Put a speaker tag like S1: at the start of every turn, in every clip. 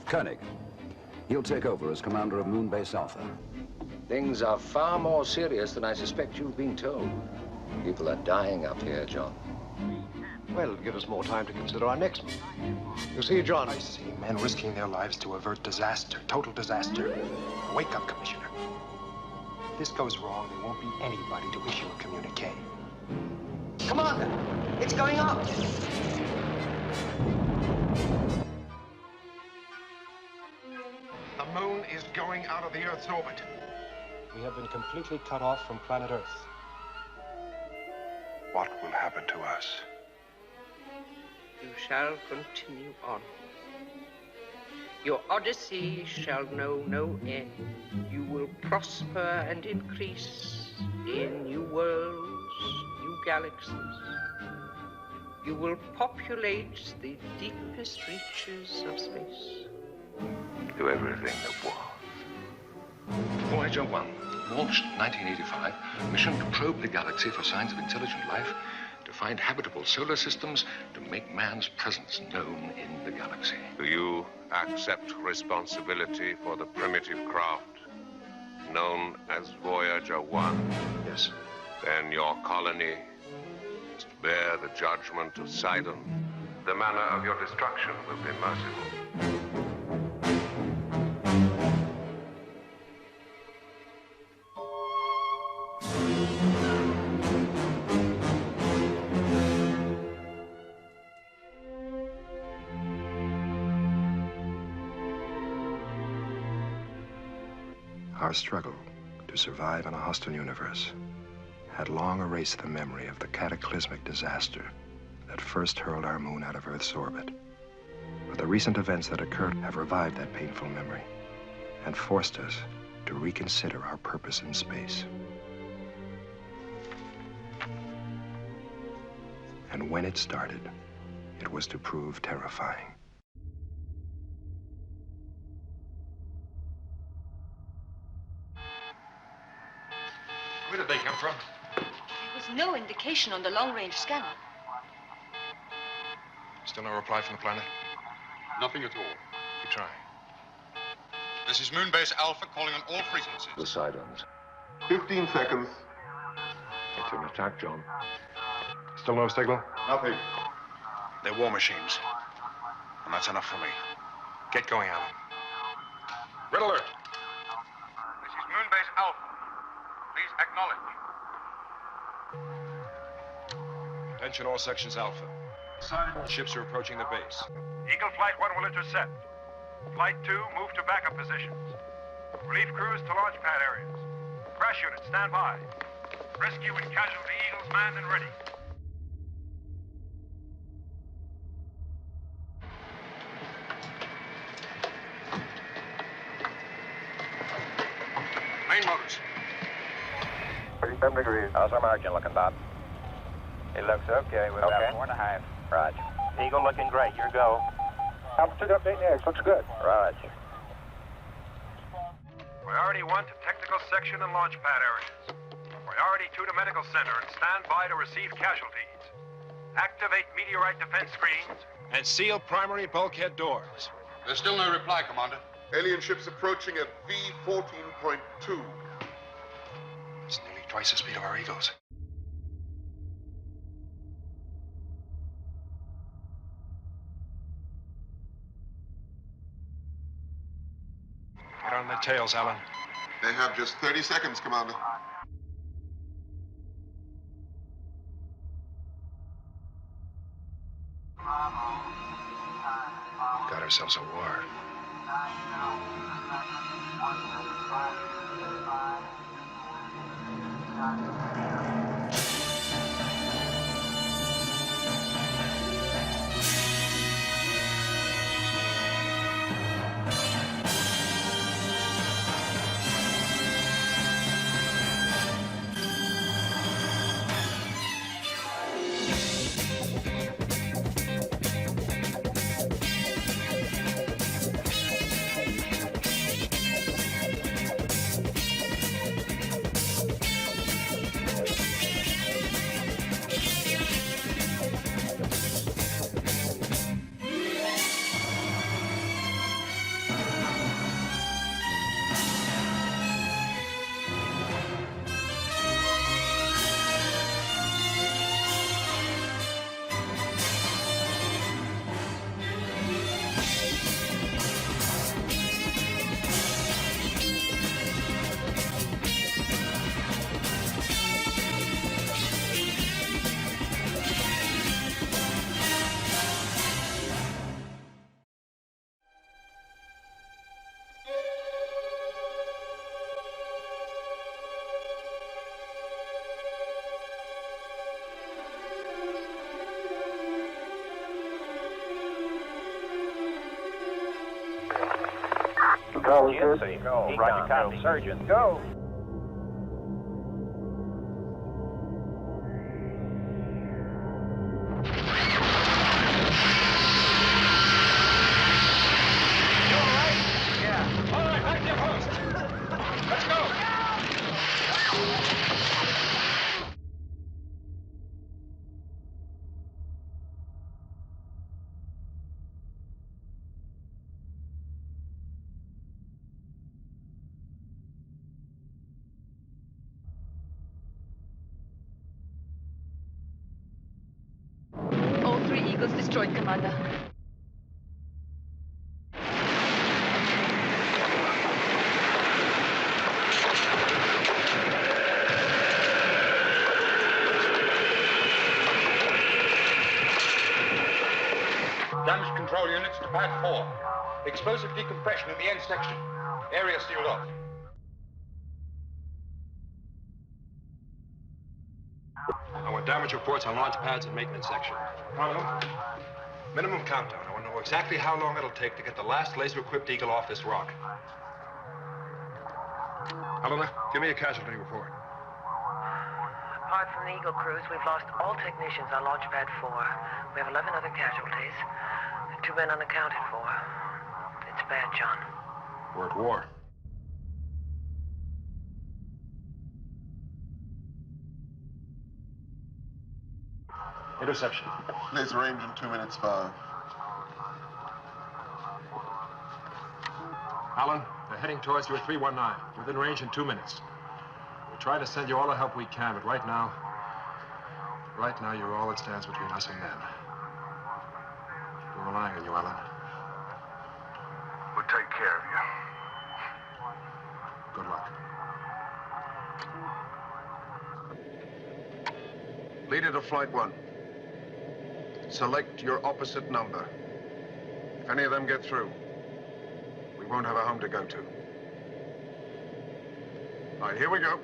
S1: Koenig. He'll take over as commander of Moonbase Alpha.
S2: Things are far more serious than I suspect you've been told. People are dying up here, John.
S3: Well, it'll give us more time to consider our next move. You see, John,
S4: I see men risking their lives to avert disaster, total disaster. Wake up, Commissioner. If this goes wrong, there won't be anybody to issue a communique.
S5: Commander, it's going up.
S4: The moon is going out of the Earth's orbit. We have been completely cut off from planet Earth. What will happen to us?
S6: You shall continue on. Your odyssey shall know no end. You will prosper and increase in new worlds, new galaxies. You will populate the deepest reaches of space.
S2: Do everything at once. Voyager 1, launched 1985, mission to probe the galaxy for signs of intelligent life, to find habitable solar systems, to make man's presence known in the galaxy.
S7: Do you accept responsibility for the primitive craft known as Voyager 1?
S4: Yes.
S7: Then your colony must bear the judgment of Sidons. The manner of your destruction will be merciful.
S4: Our struggle to survive in a hostile universe had long erased the memory of the cataclysmic disaster that first hurled our moon out of Earth's orbit. But the recent events that occurred have revived that painful memory and forced us to reconsider our purpose in space. And when it started, it was to prove terrifying.
S8: Where did they come from?
S9: There was no indication on the long-range scanner.
S8: Still no reply from the planet?
S10: Nothing at all.
S8: Keep trying.
S10: This is Moonbase Alpha calling on all frequencies.
S2: The Sidons.
S10: 15 seconds.
S2: It's an attack, John.
S4: Still no signal?
S10: Nothing.
S8: They're war machines. And that's enough for me. Get going, Alan. Red alert.
S10: This is Moonbase Alpha. Please acknowledge.
S8: Attention all sections Alpha. Ships are approaching the base.
S10: Eagle Flight 1 will intercept. Flight 2, move to backup positions. Relief crews to launch pad areas. Crash units, stand by. Rescue and casualty Eagles manned and ready.
S8: Main motors.
S11: 37 degrees. How's our margin looking, Bob? It looks okay. We've got 4.5. Roger. Eagle looking great. Your go. Altitude update next. Looks good. Roger.
S10: Priority 1 to technical section and launch pad areas. Priority 2 to medical center and stand by to receive casualties. Activate meteorite defense screens.
S8: And seal primary bulkhead doors.
S10: There's still no reply, Commander. Alien ships approaching at V14.2.
S8: It's nearly twice the speed of our Eagles. Get on their tails, Alan.
S10: They have just 30 seconds, Commander.
S8: Got ourselves a war.
S11: GNC, go. Roger, copy. Surgeon, go.
S9: All 3 Eagles destroyed, Commander.
S8: Damage control units to pad 4. Explosive decompression in the end section. Area sealed off. I want damage reports on launch pads and maintenance section. Minimum countdown. I want to know exactly how long it'll take to get the last laser-equipped Eagle off this rock. Helena, give me a casualty report.
S12: Apart from the Eagle crews, we've lost all technicians on launch pad 4. We have 11 other casualties. 2 men unaccounted for. It's bad, John.
S8: We're at war. Interception.
S13: Laser range in 2 minutes 5.
S8: Alan, they're heading towards you at 319. Within range in 2 minutes. We're trying to send you all the help we can, but right now, you're all that stands between us and them. We're relying on you, Alan.
S13: We'll take care of you.
S8: Good luck.
S13: Leader to Flight 1. Select your opposite number. If any of them get through, we won't have a home to go to. All right, here we go.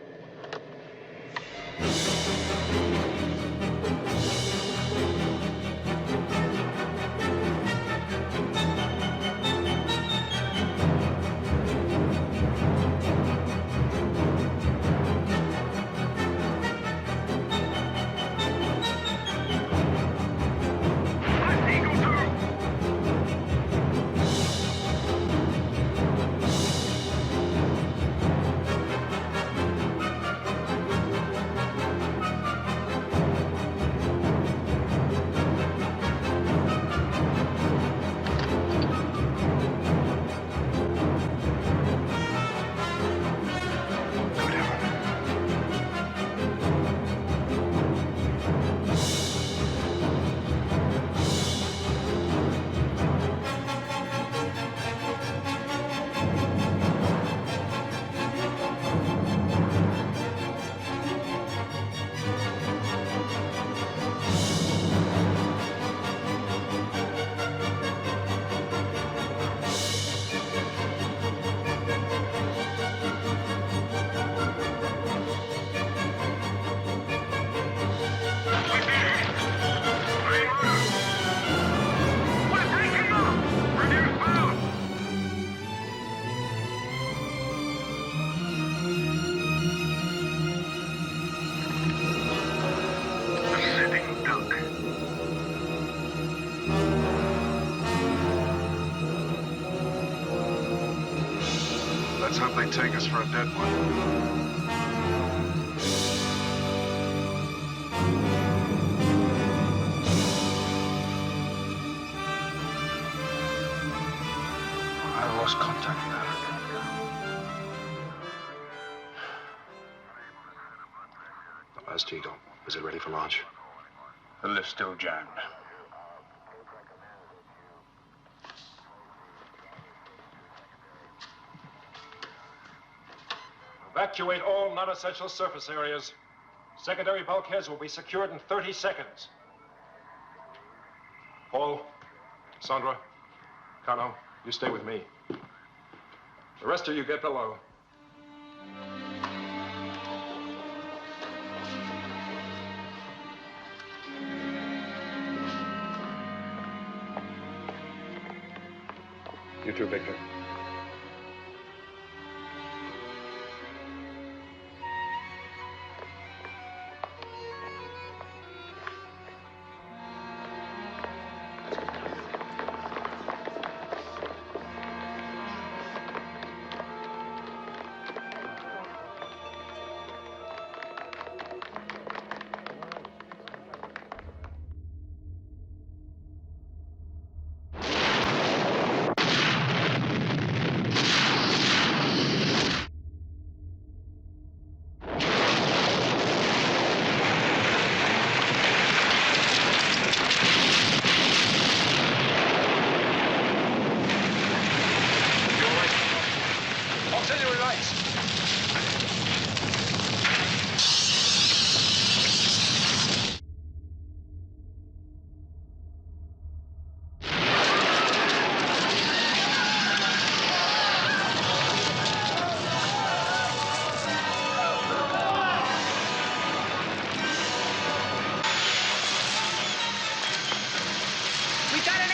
S13: Let's hope they take us for a dead one.
S8: I lost contact with her. The last Eagle, is it ready for launch?
S13: The lift's still jammed.
S8: Evacuate all non-essential surface areas. Secondary bulkheads will be secured in 30 seconds. Paul, Sandra, Kano, you stay with me. The rest of you get below. You too, Victor.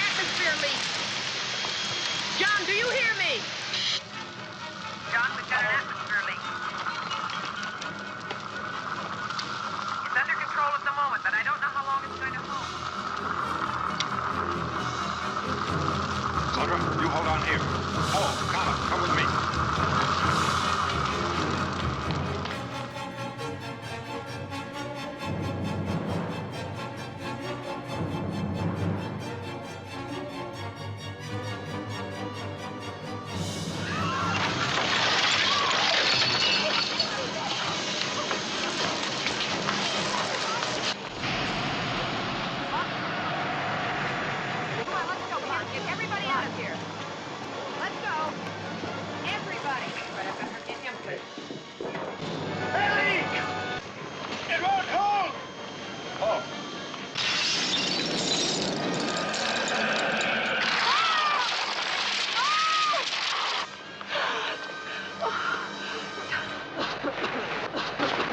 S6: atmosphere leak. John, do you hear me?
S12: John, we've got an atmosphere leak. It's under control at the moment, but I don't know how long it's going to hold.
S8: Sandra, you hold on here. Paul, Connor, come with me.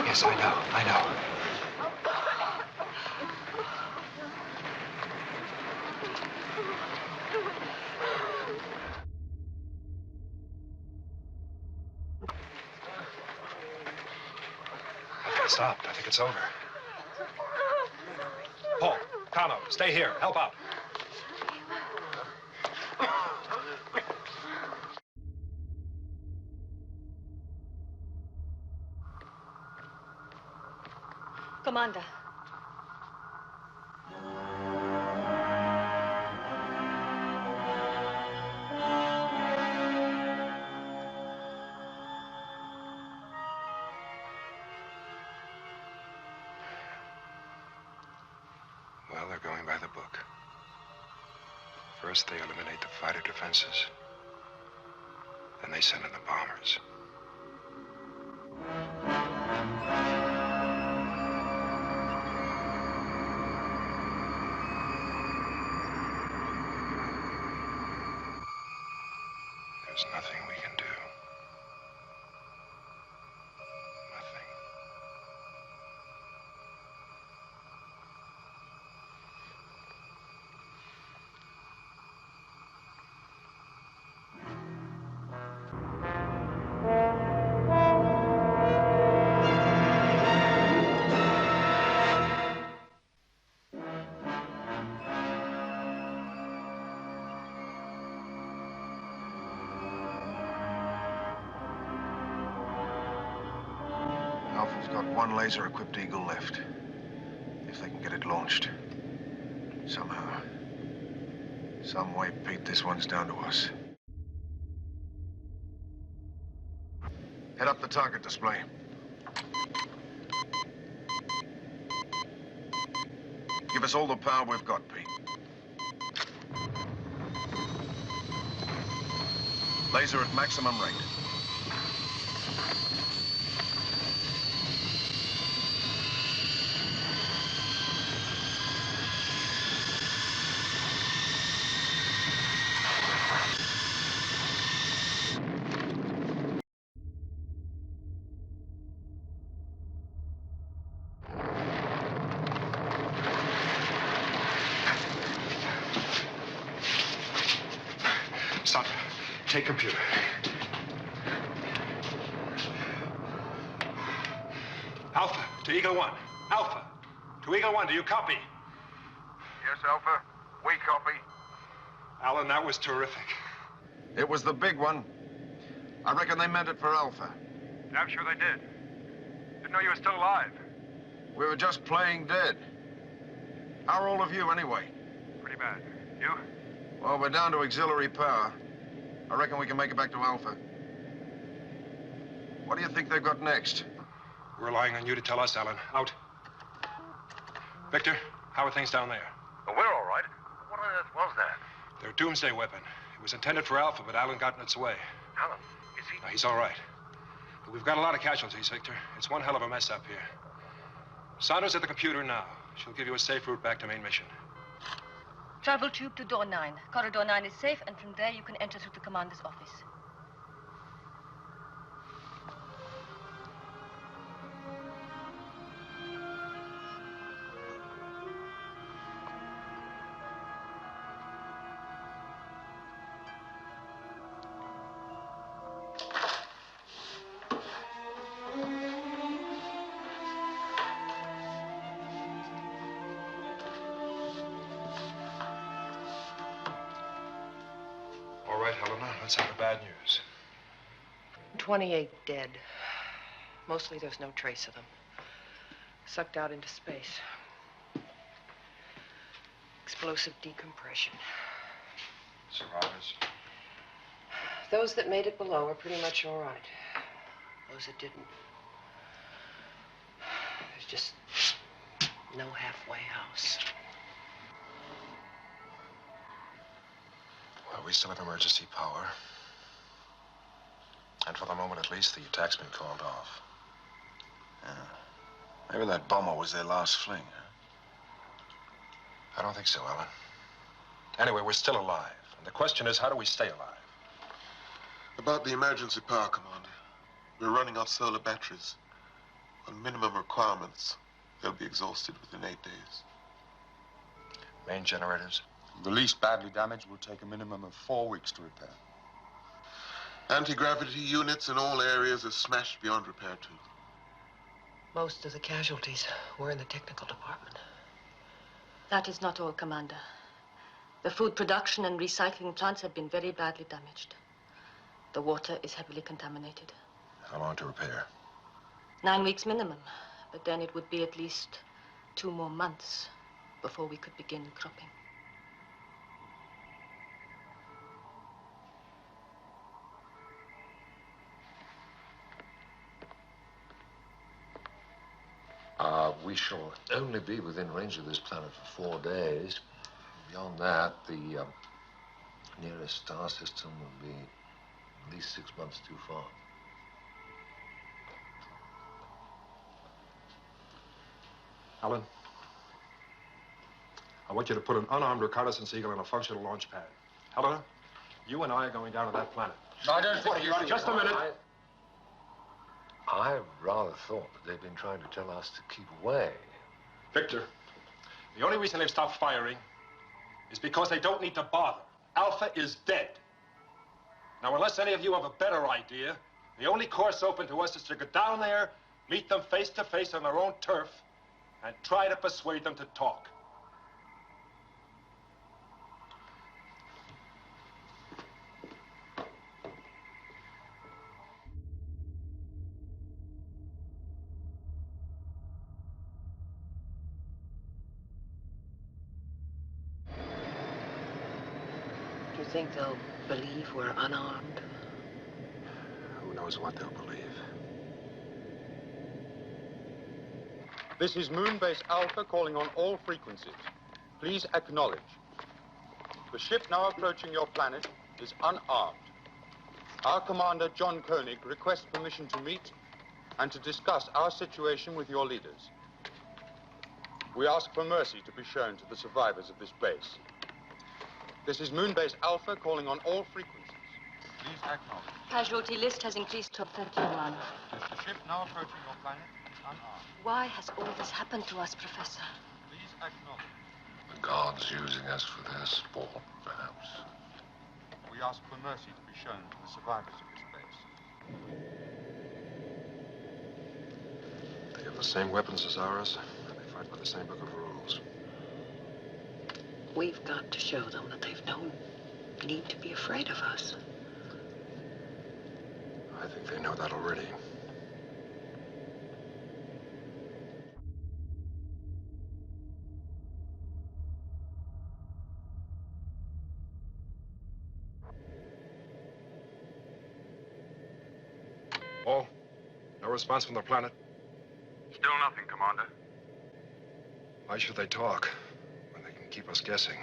S4: Yes, I know. I think it stopped. I think it's over.
S8: Paul, Connor, stay here. Help out.
S9: Commander.
S4: Well, they're going by the book. First, they eliminate the fighter defenses. Then they send in the bombers. There's nothing we can do. Nothing.
S3: Alpha's got one laser-equipped Eagle left. If they can get it launched. Somehow. Some way, Pete, this one's down to us. Head up the target display. Give us all the power we've got, Pete. Laser at maximum rate.
S4: Sandra, take computer.
S8: Alpha to Eagle 1. Alpha to Eagle 1. Do you copy?
S13: Yes, Alpha. We copy.
S8: Alan, that was terrific.
S3: It was the big one. I reckon they meant it for Alpha.
S10: I'm sure they did. Didn't know you were still alive.
S3: We were just playing dead. How are all of you, anyway?
S10: Pretty bad. You?
S3: Well, we're down to auxiliary power. I reckon we can make it back to Alpha. What do you think they've got next?
S8: We're relying on you to tell us, Alan. Out. Victor, how are things down there?
S10: Well, we're all right. What on earth was that?
S8: Their doomsday weapon. It was intended for Alpha, but Alan got in its way.
S10: Alan, is he?
S8: No, he's all right. But we've got a lot of casualties, Victor. It's one hell of a mess up here. Sidons at the computer now. She'll give you a safe route back to main mission.
S9: Travel tube to door 9. Corridor 9 is safe, and from there you can enter through the commander's office.
S8: right, Helena. Let's have the bad news.
S12: 28 dead. Mostly there's no trace of them. Sucked out into space. Explosive decompression.
S8: Survivors?
S12: Those that made it below are pretty much all right. Those that didn't, there's just no halfway house.
S4: Well, we still have emergency power. And for the moment, at least, the attack's been called off.
S3: Yeah. Maybe that bomber was their last fling, huh?
S4: I don't think so, Alan. Anyway, we're still alive. And the question is, how do we stay alive?
S14: About the emergency power, Commander. We're running off solar batteries. On minimum requirements, they'll be exhausted within 8 days.
S4: Main generators?
S15: The least badly damaged will take a minimum of 4 weeks to repair.
S14: Anti-gravity units in all areas are smashed beyond repair, too.
S12: Most of the casualties were in the technical department.
S9: That is not all, Commander. The food production and recycling plants have been very badly damaged. The water is heavily contaminated.
S4: How long to repair?
S9: 9 weeks minimum, but then it would be at least 2 more months before we could begin cropping.
S2: We shall only be within range of this planet for 4 days. Beyond that, the nearest star system will be at least 6 months too far.
S8: Alan, I want you to put an unarmed reconnaissance eagle on a functional launch pad. Helena, you and I are going down to that planet.
S15: No, I don't think you...
S8: Just a minute.
S2: I rather thought that they've been trying to tell us to keep away.
S8: Victor, the only reason they've stopped firing is because they don't need to bother. Alpha is dead. Now, unless any of you have a better idea, the only course open to us is to go down there, meet them face to face on their own turf, and try to persuade them to talk.
S12: Do you think they'll believe we're unarmed?
S4: Who knows what they'll believe?
S15: This is Moonbase Alpha calling on all frequencies. Please acknowledge. The ship now approaching your planet is unarmed. Our commander, John Koenig, requests permission to meet and to discuss our situation with your leaders. We ask for mercy to be shown to the survivors of this base. This is Moonbase Alpha calling on all frequencies. Please acknowledge.
S9: Casualty list has increased to 31.
S15: The ship now approaching your planet is unarmed.
S9: Why has all this happened to us, Professor?
S15: Please acknowledge.
S2: The gods using us for their sport, perhaps.
S15: We ask for mercy to be shown to the survivors of this base.
S4: They have the same weapons as ours, and they fight by the same book of rules.
S12: We've got to show them that they've no need to be afraid of us.
S4: I think they know that already.
S8: Oh, no response from the planet?
S10: Still nothing, Commander.
S4: Why should they talk when they can keep us guessing?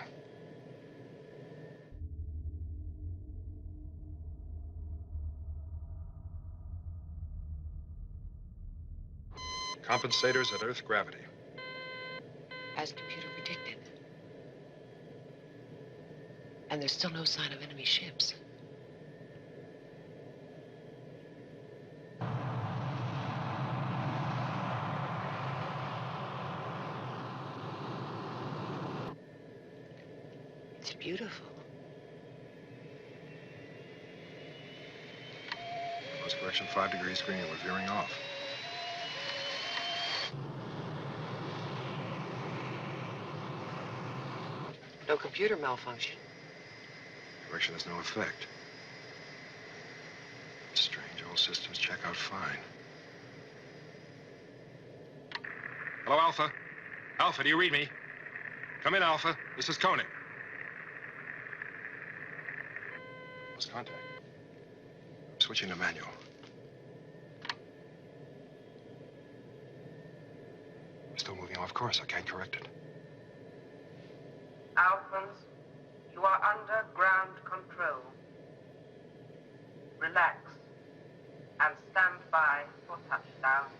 S4: Compensators at Earth gravity.
S12: As computer predicted. And there's still no sign of enemy ships. It's beautiful.
S4: Course correction 5 degrees green. We're veering off.
S12: No computer malfunction.
S4: Correction has no effect. Strange, all systems check out fine.
S8: Hello, Alpha. Alpha, do you read me? Come in, Alpha. This is Koenig.
S4: Lost contact. I'm switching to manual. I'm still moving off course. I can't correct it.
S6: Alphans, you are under ground control. Relax and stand by for touchdown.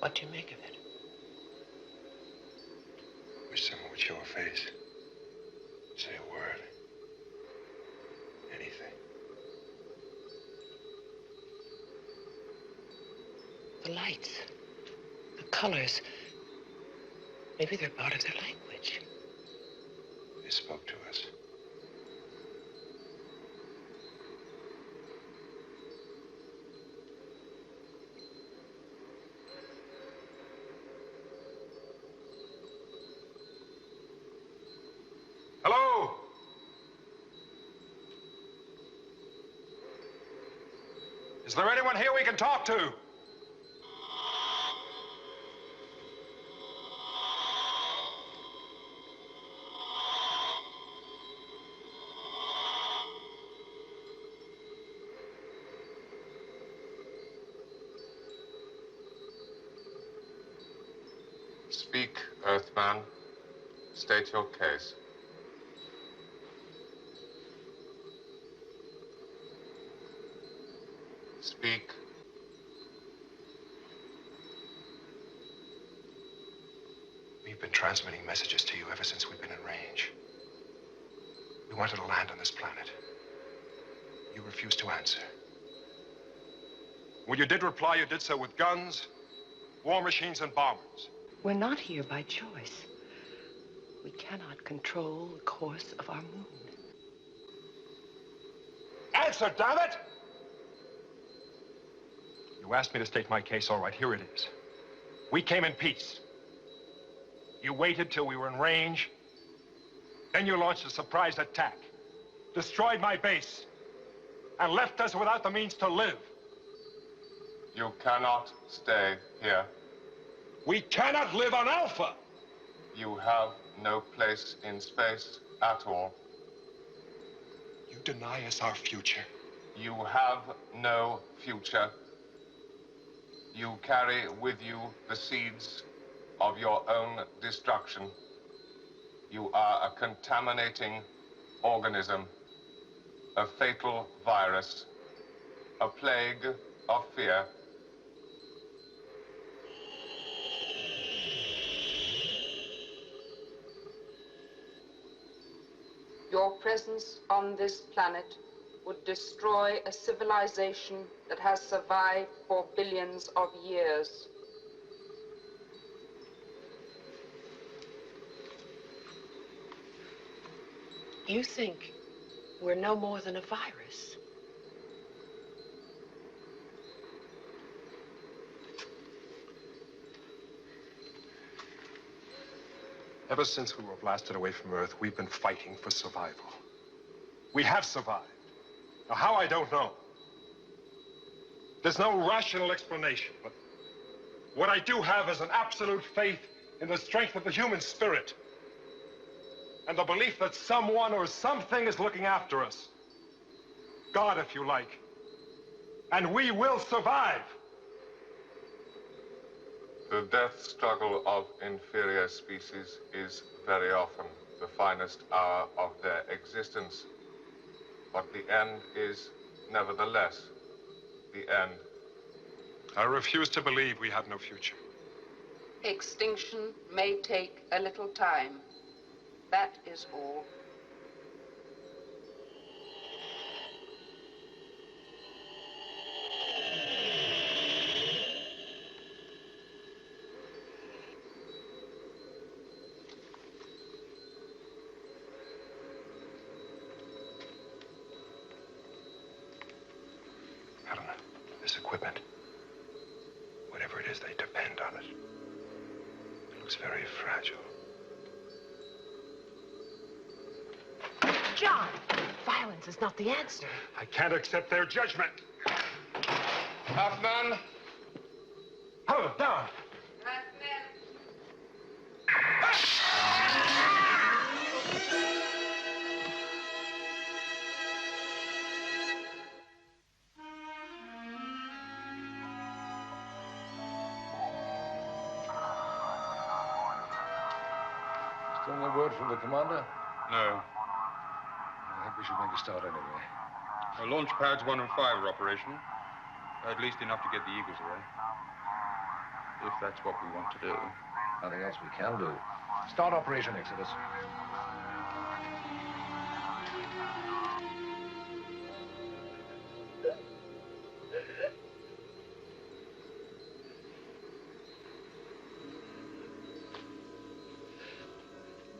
S6: What do you make of it?
S4: Wish someone would show a face. Say a word. Anything.
S6: The lights, the colors. Maybe they're part of their language.
S4: They spoke to us.
S8: Hello? Is there anyone here we can talk to?
S7: Speak, Earthman. State your case. Speak.
S4: We've been transmitting messages to you ever since we've been in range. We wanted to land on this planet. You refused to answer.
S8: When you did reply, you did so with guns, war machines, and bombers.
S6: We're not here by choice. We cannot control the course of our moon.
S8: Answer, damn it! You asked me to state my case. All right, here it is. We came in peace. You waited till we were in range. Then you launched a surprise attack, destroyed my base, and left us without the means to live.
S7: You cannot stay here.
S8: We cannot live on Alpha.
S7: You have no place in space at all.
S4: You deny us our future.
S7: You have no future. You carry with you the seeds of your own destruction. You are a contaminating organism, a fatal virus, a plague of fear.
S6: Your presence on this planet would destroy a civilization that has survived for billions of years.
S12: You think we're no more than a virus?
S8: Ever since we were blasted away from Earth, we've been fighting for survival. We have survived. Now, how, I don't know. There's no rational explanation, but what I do have is an absolute faith in the strength of the human spirit and the belief that someone or something is looking after us. God, if you like. And we will survive.
S7: The death struggle of inferior species is very often the finest hour of their existence. But the end is, nevertheless, the end.
S8: I refuse to believe we have no future.
S6: Extinction may take a little time. That is all.
S4: Helen, this equipment, whatever it is, they depend on it. It looks very fragile.
S12: John, violence is not the answer.
S8: I can't accept their judgment.
S7: Half man.
S8: Hold it down.
S2: Still no word from the commander?
S15: No.
S2: I think we should make a start anyway.
S15: The launch pads 1 and 5 are operational. At least enough to get the Eagles away. If that's what we want to do.
S2: Nothing else we can do. Start Operation Exodus.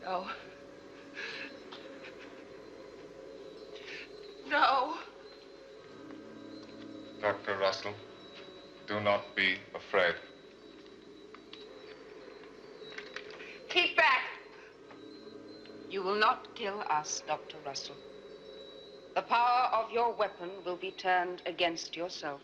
S6: No. No.
S7: Dr. Russell, do not be afraid.
S6: Keep back! You will not kill us, Dr. Russell. The power of your weapon will be turned against yourself.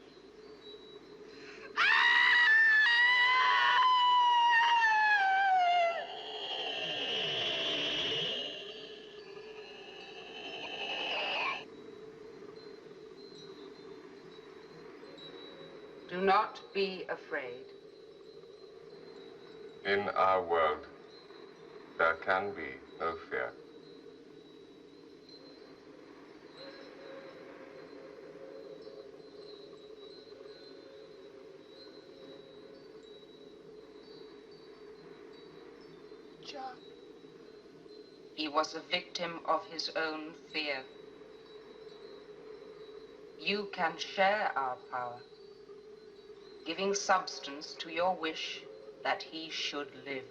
S6: Do not be afraid.
S7: In our world, there can be no fear.
S6: John. He was a victim of his own fear. You can share our power, giving substance to your wish that he should live.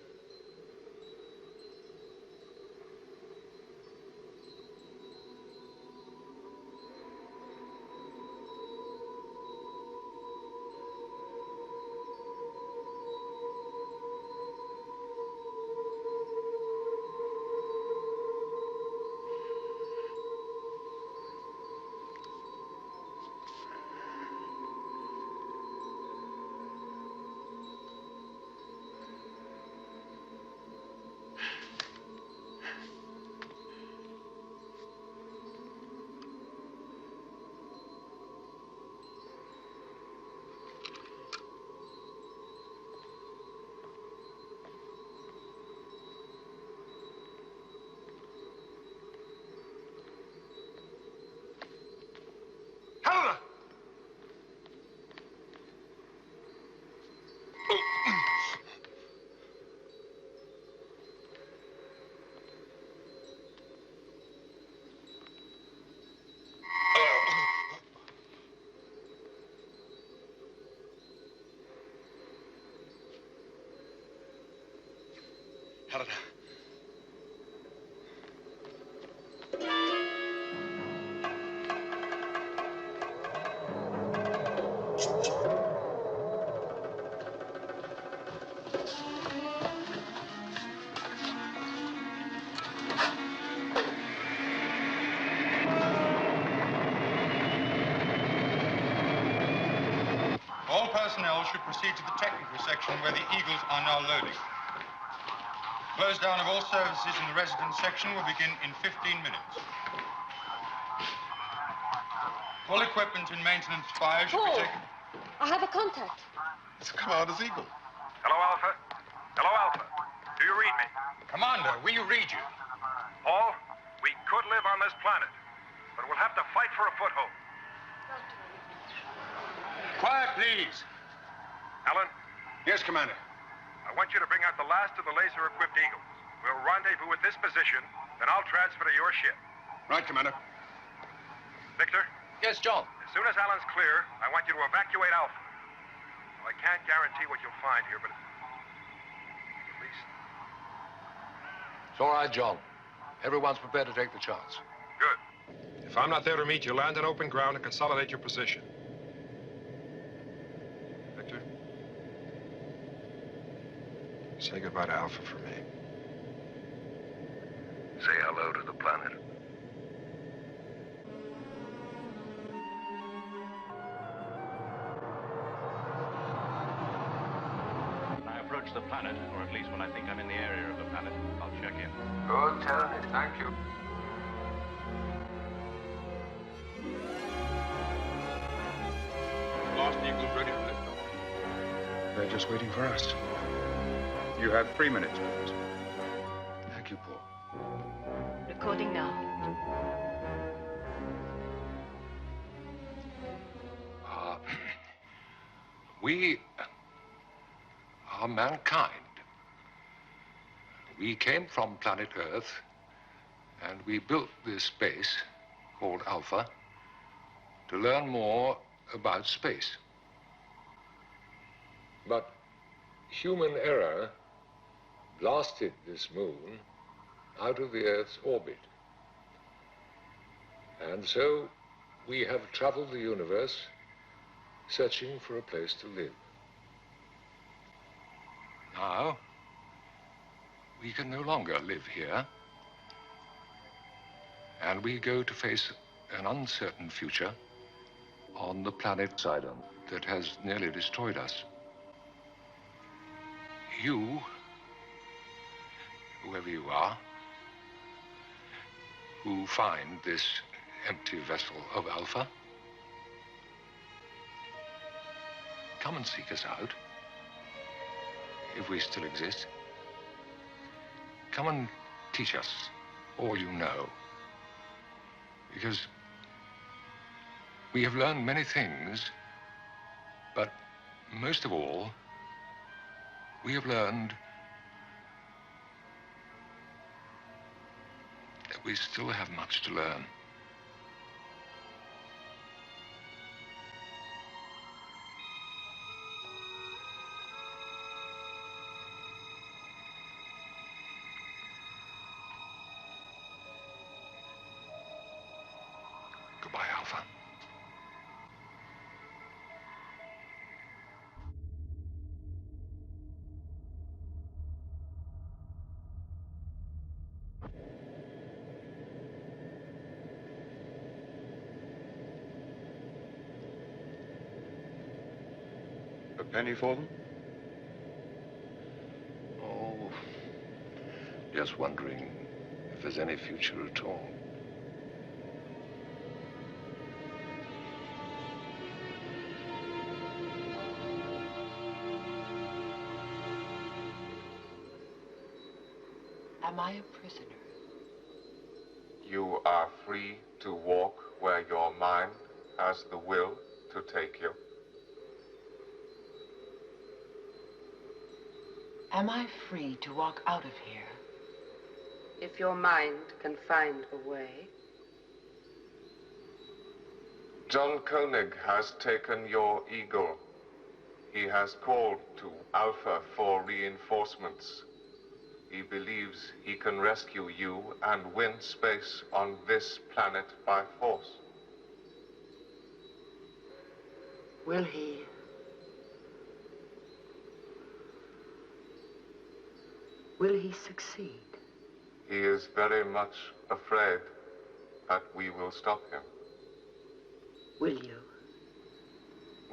S15: Helena. All personnel should proceed to the technical section where the Eagles are now loading. Close down of all services in the residence section will begin in 15 minutes. All equipment in maintenance fire should be taken...
S9: I have a contact.
S14: It's Commander's Eagle.
S10: Hello, Alpha. Hello, Alpha. Do you read me?
S15: Commander, we read you.
S10: Paul, we could live on this planet, but we'll have to fight for a foothold.
S15: Quiet, please.
S10: Alan?
S13: Yes, Commander.
S10: I want you to bring out the last of the laser-equipped Eagles. We'll rendezvous at this position, then I'll transfer to your ship.
S13: Right, Commander.
S10: Victor?
S2: Yes, John.
S10: As soon as Alan's clear, I want you to evacuate Alpha. Well, I can't guarantee what you'll find here, but at least...
S2: It's all right, John. Everyone's prepared to take the chance.
S10: Good.
S8: If I'm not there to meet you, land on open ground and consolidate your position. Victor? Say goodbye to Alpha for me.
S2: Say hello to the planet.
S16: When I approach the planet, or at least when I think I'm in the area of the planet, I'll check in.
S2: Good, tell me. Thank you.
S15: Last Eagle's ready for liftoff.
S13: They're just waiting for us. You have 3 minutes, Professor.
S2: Thank you, Paul.
S9: Recording now.
S2: We are mankind. We came from planet Earth, and we built this base called Alpha to learn more about space. But human error blasted this moon out of the Earth's orbit. And so we have traveled the universe searching for a place to live. Now, we can no longer live here, and we go to face an uncertain future on the planet Sidon that has nearly destroyed us. You, whoever you are, who find this empty vessel of Alpha, come and seek us out, if we still exist. Come and teach us all you know, because we have learned many things, but most of all, we have learned that we still have much to learn. Goodbye, Alpha.
S13: A penny for them?
S2: Oh, just wondering if there's any future at all.
S12: Am I a prisoner?
S7: You are free to walk where your mind has the will to take you.
S12: Am I free to walk out of here?
S6: If your mind can find a way.
S7: John Koenig has taken your eagle. He has called to Alpha for reinforcements. He believes he can rescue you and win space on this planet by force.
S6: Will he? Will he succeed?
S7: He is very much afraid that we will stop him.
S6: Will you?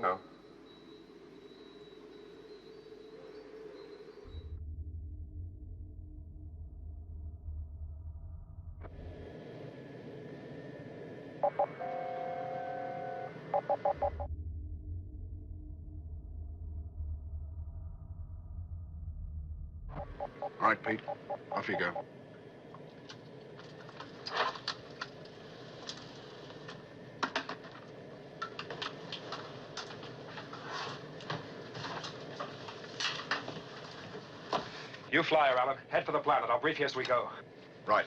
S7: No.
S13: All right, Pete. Off you go.
S8: You fly her, Alan. Head for the planet. I'll brief you as we go.
S13: Right.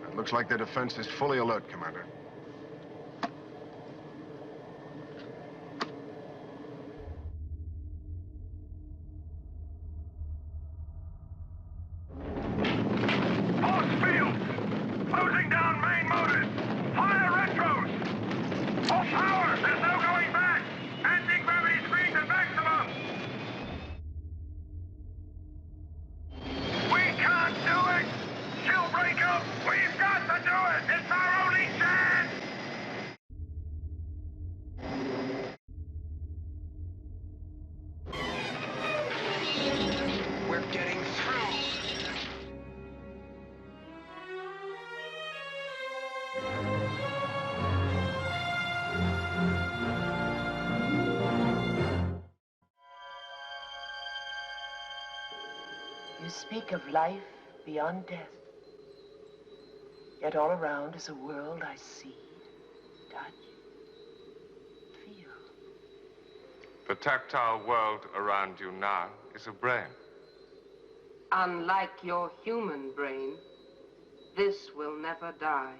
S13: It looks like the defense is fully alert, Commander.
S10: Closing down main motors. Fire retros. Full power. There's no going back. Anti-gravity screens at maximum. We can't do it. She'll break up. We've got to do it. It's our only chance.
S3: We're getting through.
S12: You speak of life beyond death. Yet all around is a world I see, touch, feel.
S7: The tactile world around you now is a brain.
S6: Unlike your human brain, this will never die.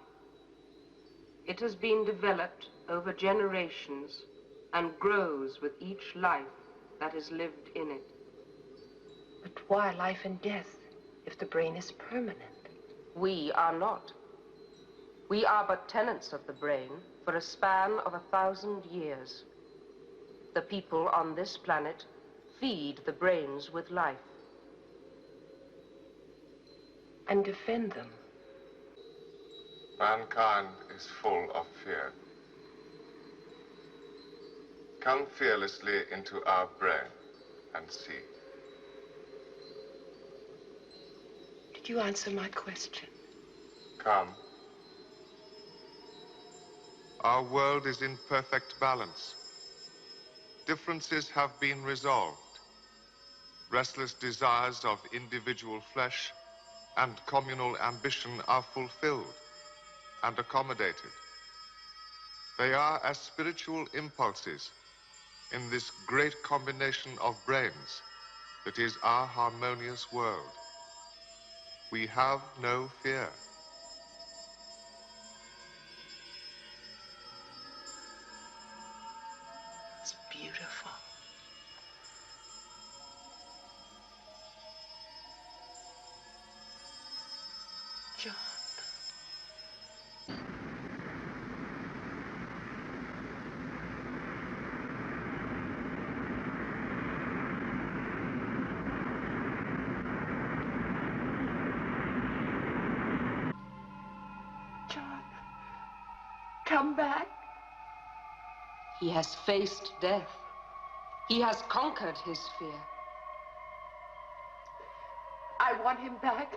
S6: It has been developed over generations and grows with each life that is lived in it.
S12: But why life and death if the brain is permanent?
S6: We are not. We are but tenants of the brain for a span of 1,000 years. The people on this planet feed the brains with life.
S12: And defend them.
S7: Mankind is full of fear. Come fearlessly into our brain and see.
S12: Did you answer my question?
S7: Come. Our world is in perfect balance. Differences have been resolved. Restless desires of individual flesh and communal ambition are fulfilled and accommodated. They are as spiritual impulses in this great combination of brains that is our harmonious world. We have no fear.
S12: It's beautiful. John. Come back.
S6: He has faced death. He has conquered his fear.
S12: I want him back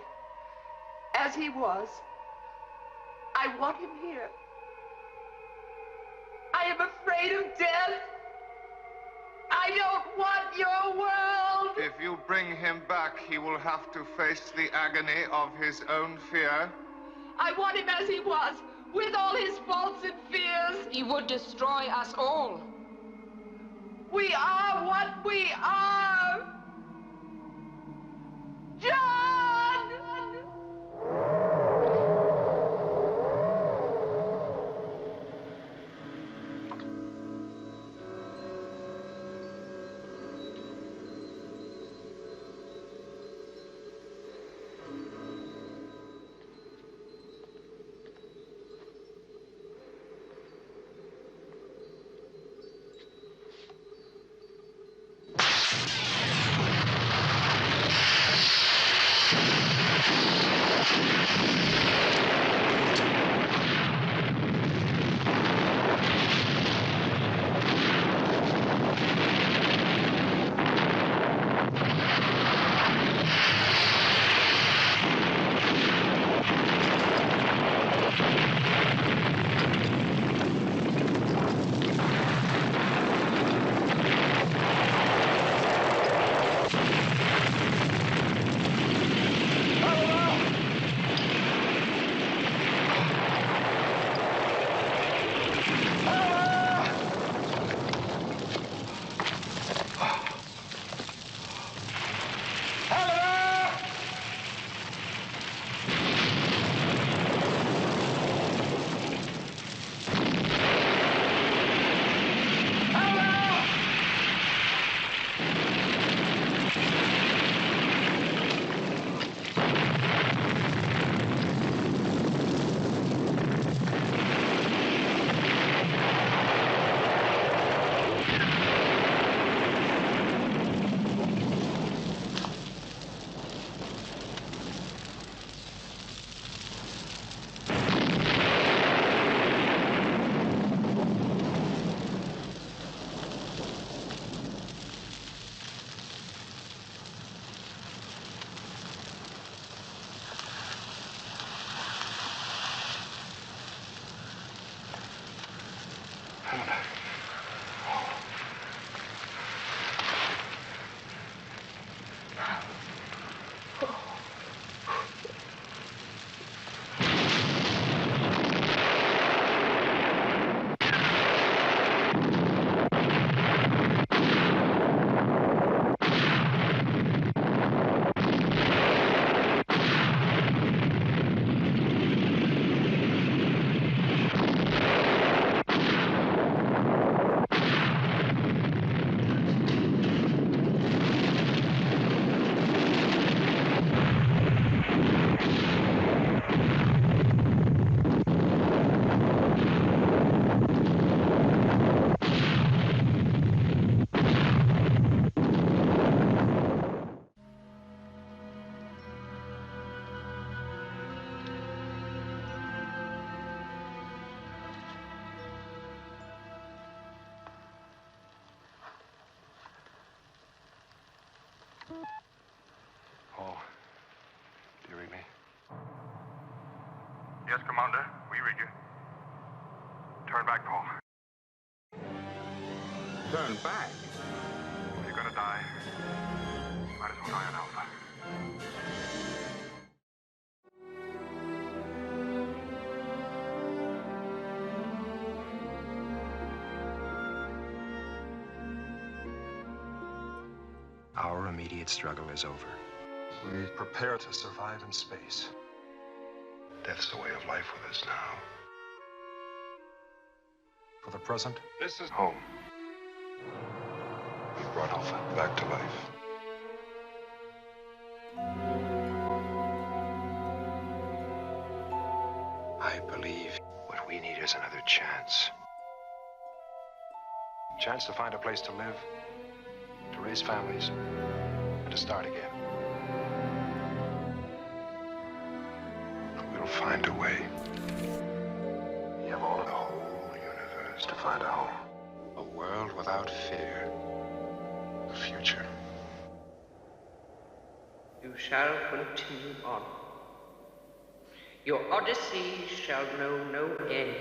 S12: as he was. I want him here. I am afraid of death. I don't want your world.
S7: If you bring him back, he will have to face the agony of his own fear.
S12: I want him as he was, with all his faults and fears.
S6: He would destroy us all. We are what we are! John!
S4: Paul, do you read me?
S10: Yes, Commander. We read you. Turn back, Paul.
S15: Turn back?
S10: If you're gonna die, you might as well die on Alpha.
S4: Our immediate struggle is over.
S8: We prepare to survive in space.
S4: Death's the way of life with us now.
S8: For the present,
S4: This is home. We brought Alpha back to life. I believe what we need is another chance. Chance to find a place to live, to raise families, and to start again. We'll find a way. We have all of the whole universe to find a home. A world without fear. A future.
S6: You shall continue on. Your odyssey shall know no end.